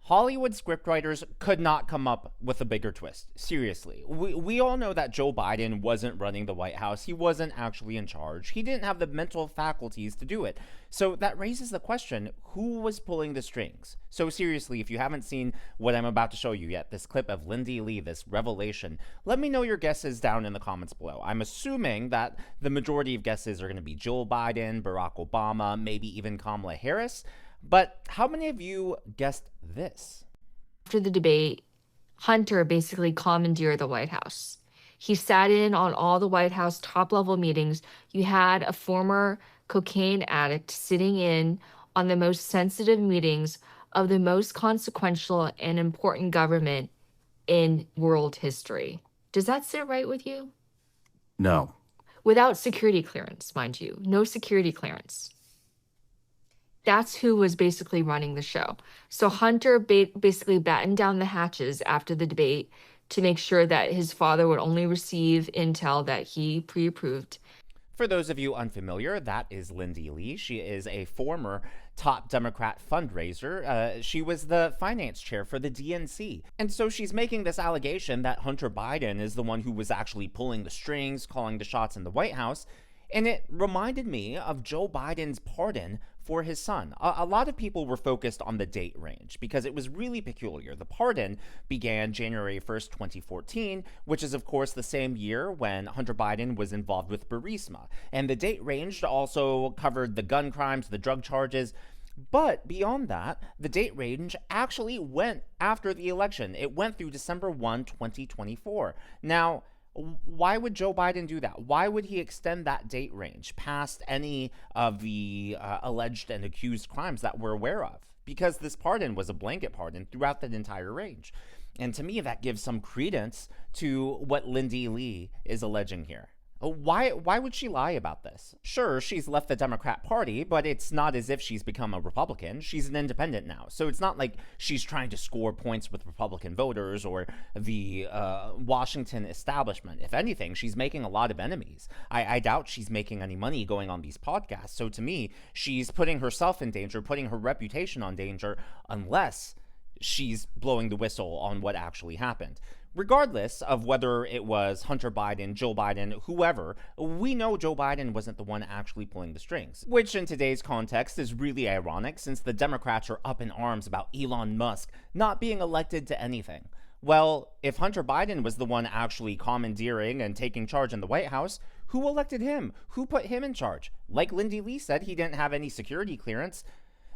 Hollywood scriptwriters could not come up with a bigger twist. Seriously. We all know that Joe Biden wasn't running the White House. He wasn't actually in charge. He didn't have the mental faculties to do it. So that raises the question, who was pulling the strings? So seriously, if you haven't seen what I'm about to show you yet, this clip of Lindy Lee, this revelation, let me know your guesses down in the comments below. I'm assuming that the majority of guesses are going to be Joe Biden, Barack Obama, maybe even Kamala Harris. But how many of you guessed this? After the debate, Hunter basically commandeered the White House. He sat in on all the White House top-level meetings. You had a former cocaine addict sitting in on the most sensitive meetings of the most consequential and important government in world history. Does that sit right with you? No. Without security clearance, mind you. No security clearance. That's who was basically running the show. So Hunter basically battened down the hatches after the debate to make sure that his father would only receive intel that he pre-approved. For those of you unfamiliar, that is Lindy Lee. She is a former top Democrat fundraiser. She was the finance chair for the DNC. And so she's making this allegation that Hunter Biden is the one who was actually pulling the strings, calling the shots in the White House. And it reminded me of Joe Biden's pardon for his son. A lot of people were focused on the date range because it was really peculiar. The pardon began January 1st, 2014, which is, of course, the same year when Hunter Biden was involved with Burisma. And the date range also covered the gun crimes, the drug charges. But beyond that, the date range actually went after the election. It went through December 1, 2024. Now, why would Joe Biden do that? Why would he extend that date range past any of the alleged and accused crimes that we're aware of? Because this pardon was a blanket pardon throughout that entire range. And to me, that gives some credence to what Lindy Lee is alleging here. Why would she lie about this? Sure, she's left the Democrat Party, but it's not as if she's become a Republican. She's an independent now. So it's not like she's trying to score points with Republican voters or the Washington establishment. If anything, she's making a lot of enemies. I doubt she's making any money going on these podcasts. So to me, she's putting herself in danger, putting her reputation on danger, unless she's blowing the whistle on what actually happened. Regardless of whether it was Hunter Biden, Joe Biden, whoever, we know Joe Biden wasn't the one actually pulling the strings, which in today's context is really ironic since the Democrats are up in arms about Elon Musk not being elected to anything. Well, if Hunter Biden was the one actually commandeering and taking charge in the White House, who elected him? Who put him in charge? Like Lindy Lee said, he didn't have any security clearance.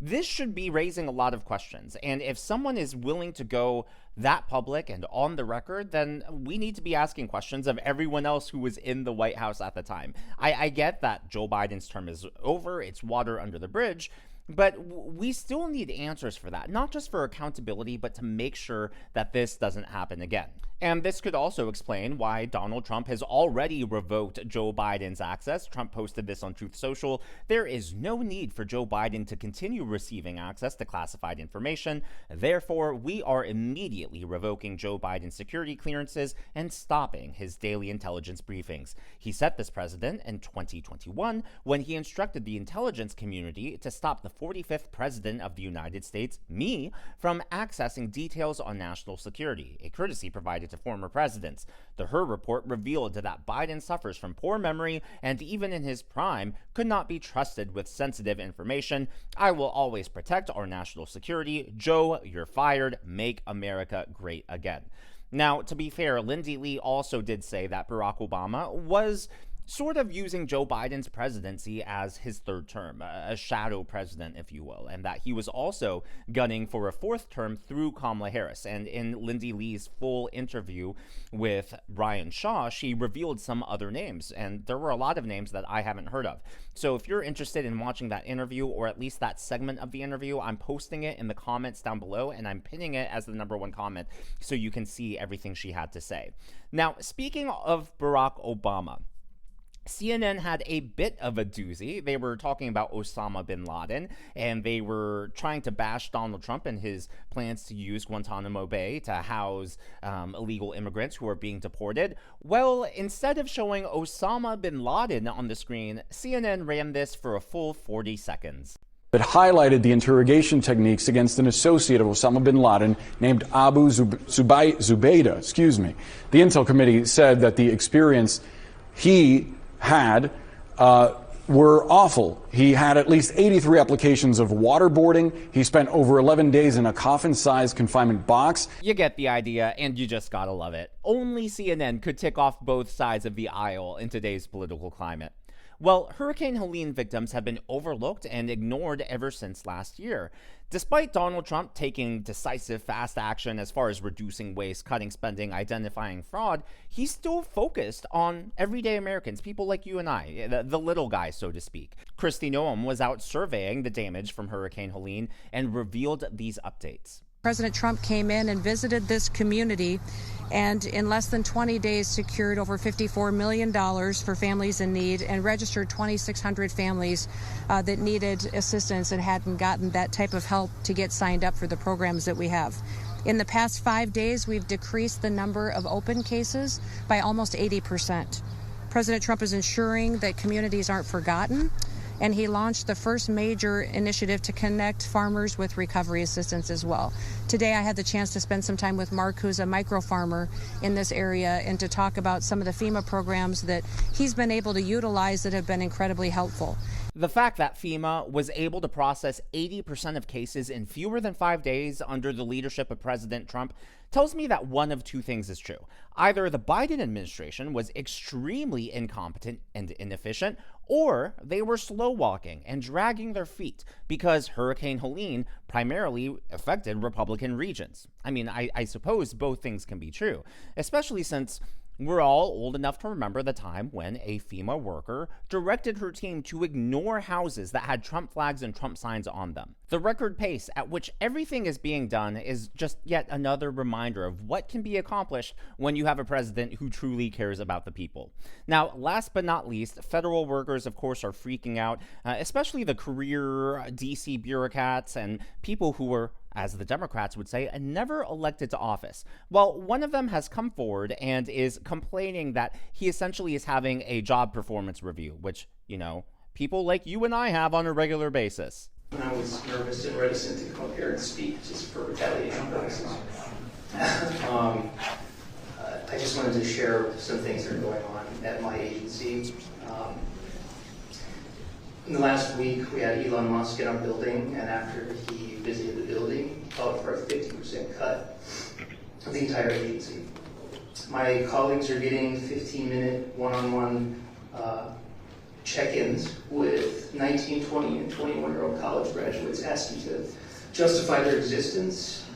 This should be raising a lot of questions. And if someone is willing to go that public and on the record, then we need to be asking questions of everyone else who was in the White House at the time. I get that Joe Biden's term is over. It's water under the bridge. But we still need answers for that, not just for accountability, but to make sure that this doesn't happen again. And this could also explain why Donald Trump has already revoked Joe Biden's access. Trump posted this on Truth Social. There is no need for Joe Biden to continue receiving access to classified information. Therefore, we are immediately revoking Joe Biden's security clearances and stopping his daily intelligence briefings. He set this precedent in 2021 when he instructed the intelligence community to stop the 45th president of the United States, me, from accessing details on national security, a courtesy provided to former presidents. The Hur report revealed that Biden suffers from poor memory and even in his prime could not be trusted with sensitive information. I will always protect our national security. Joe, you're fired. Make America great again. Now, to be fair, Lindy Lee also did say that Barack Obama was sort of using Joe Biden's presidency as his third term, a shadow president, if you will, and that he was also gunning for a fourth term through Kamala Harris. And in Lindy Lee's full interview with Ryan Shaw, she revealed some other names, and there were a lot of names that I haven't heard of. So if you're interested in watching that interview, or at least that segment of the interview, I'm posting it in the comments down below, and I'm pinning it as the #1 comment so you can see everything she had to say. Now, speaking of Barack Obama, CNN had a bit of a doozy. They were talking about Osama bin Laden, and they were trying to bash Donald Trump and his plans to use Guantanamo Bay to house illegal immigrants who are being deported. Well, instead of showing Osama bin Laden on the screen, CNN ran this for a full 40 seconds. that highlighted the interrogation techniques against an associate of Osama bin Laden named Abu Zubaydah. The Intel Committee said that the experience he had were awful. He had at least 83 applications of waterboarding. He spent over 11 days in a coffin-sized confinement box. You get the idea, and you just gotta love it. Only CNN could tick off both sides of the aisle in today's political climate. Well, Hurricane Helene victims have been overlooked and ignored ever since last year. Despite Donald Trump taking decisive, fast action as far as reducing waste, cutting spending, identifying fraud, he's still focused on everyday Americans, people like you and I, the little guys, so to speak. Kristi Noem was out surveying the damage from Hurricane Helene and revealed these updates. President Trump came in and visited this community and in less than 20 days secured over $54 million for families in need and registered 2,600 families that needed assistance and hadn't gotten that type of help to get signed up for the programs that we have. In the past 5 days, we've decreased the number of open cases by almost 80%. President Trump is ensuring that communities aren't forgotten, and he launched the first major initiative to connect farmers with recovery assistance as well. Today I had the chance to spend some time with Mark, who's a micro farmer in this area, and to talk about some of the FEMA programs that he's been able to utilize that have been incredibly helpful. The fact that FEMA was able to process 80% of cases in fewer than 5 days under the leadership of President Trump tells me that one of two things is true. Either the Biden administration was extremely incompetent and inefficient, or they were slow walking and dragging their feet because Hurricane Helene primarily affected Republican regions. I mean, I suppose both things can be true, especially since we're all old enough to remember the time when a FEMA worker directed her team to ignore houses that had Trump flags and Trump signs on them. The record pace at which everything is being done is just yet another reminder of what can be accomplished when you have a president who truly cares about the people. Now, last but not least, federal workers, of course, are freaking out, especially the career DC bureaucrats and people who were, as the Democrats would say, never elected to office. Well, one of them has come forward and is complaining that he essentially is having a job performance review, which, you know, people like you and I have on a regular basis. I was nervous and reticent to come up here and speak just for retaliation purposes. I just wanted to share some things that are going on at my agency. In the last week, we had Elon Musk in our building, and after he visited the building, he called for a 50% cut of the entire agency. My colleagues are getting 15-minute one-on-one check-ins with 19, 20, and 21-year-old college graduates asking to justify their existence.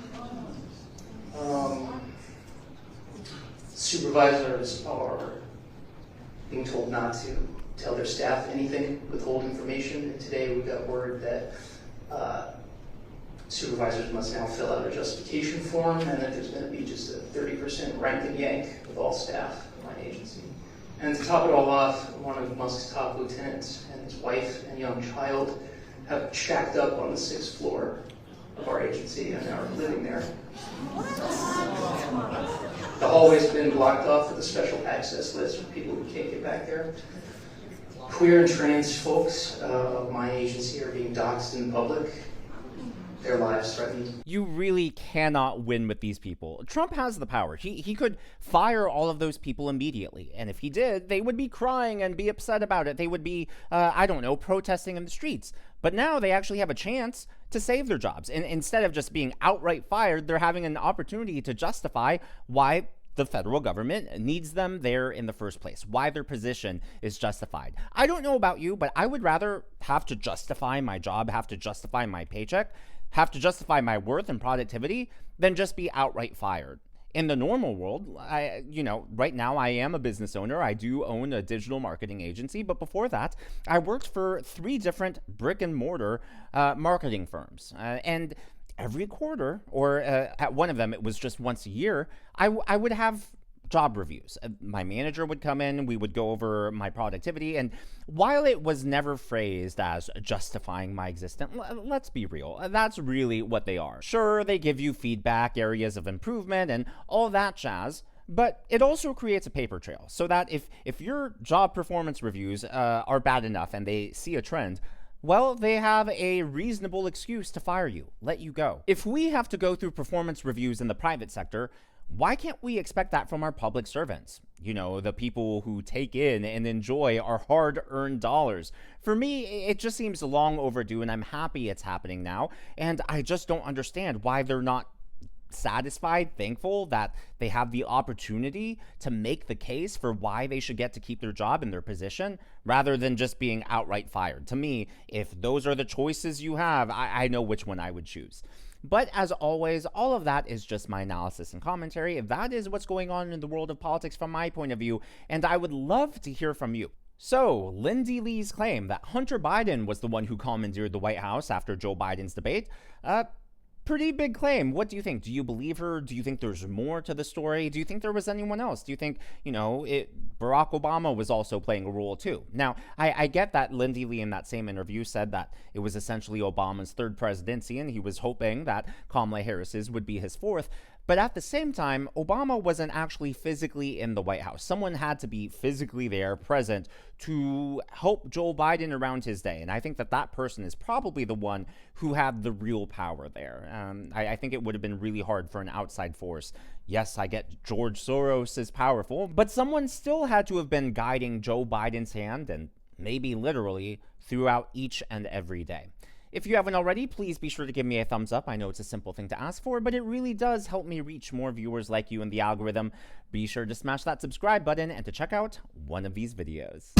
Supervisors are being told not to tell their staff anything, withhold information, and today we got word that supervisors must now fill out a justification form and that there's going to be just a 30% rank and yank with all staff at my agency. And to top it all off, one of Musk's top lieutenants and his wife and young child have shacked up on the 6th floor of our agency and are living there. The hallway's been blocked off with a special access list for people who can't get back there. Queer and trans folks of my agency are being doxxed in public. Their lives threatened. You really cannot win with these people. Trump has the power. He could fire all of those people immediately. And if he did, they would be crying and be upset about it. They would be, protesting in the streets. But now they actually have a chance to save their jobs. And instead of just being outright fired, they're having an opportunity to justify why the federal government needs them there in the first place, why their position is justified. I don't know about you, but I would rather have to justify my job, have to justify my paycheck, have to justify my worth and productivity than just be outright fired. In the normal world, right now I am a business owner. I do own a digital marketing agency, but before that, I worked for 3 different brick and mortar marketing firms. And every quarter, or at one of them, it was just once a year, I would have job reviews. My manager would come in, we would go over my productivity, and while it was never phrased as justifying my existence, let's be real, that's really what they are. Sure, they give you feedback, areas of improvement, and all that jazz, but it also creates a paper trail so that if your job performance reviews are bad enough and they see a trend, well, they have a reasonable excuse to fire you, let you go. If we have to go through performance reviews in the private sector, why can't we expect that from our public servants? You know, the people who take in and enjoy our hard-earned dollars. For me, it just seems long overdue, and I'm happy it's happening now, and I just don't understand why they're not satisfied, thankful that they have the opportunity to make the case for why they should get to keep their job and their position rather than just being outright fired. To me, if those are the choices you have, I know which one I would choose. But as always, all of that is just my analysis and commentary. That is what's going on in the world of politics from my point of view, and I would love to hear from you. So, Lindy Lee's claim that Hunter Biden was the one who commandeered the White House after Joe Biden's debate, pretty big claim. What do you think? Do you believe her? Do you think there's more to the story? Do you think there was anyone else? Do you think, Barack Obama was also playing a role too? Now, I get that Lindy Lee in that same interview said that it was essentially Obama's third presidency and he was hoping that Kamala Harris's would be his fourth. But at the same time, Obama wasn't actually physically in the White House. Someone had to be physically there, present, to help Joe Biden around his day. And I think that that person is probably the one who had the real power there. I think it would have been really hard for an outside force. Yes, I get George Soros is powerful, but someone still had to have been guiding Joe Biden's hand, and maybe literally, throughout each and every day. If you haven't already, please be sure to give me a thumbs up. I know it's a simple thing to ask for, but it really does help me reach more viewers like you in the algorithm. Be sure to smash that subscribe button and to check out one of these videos.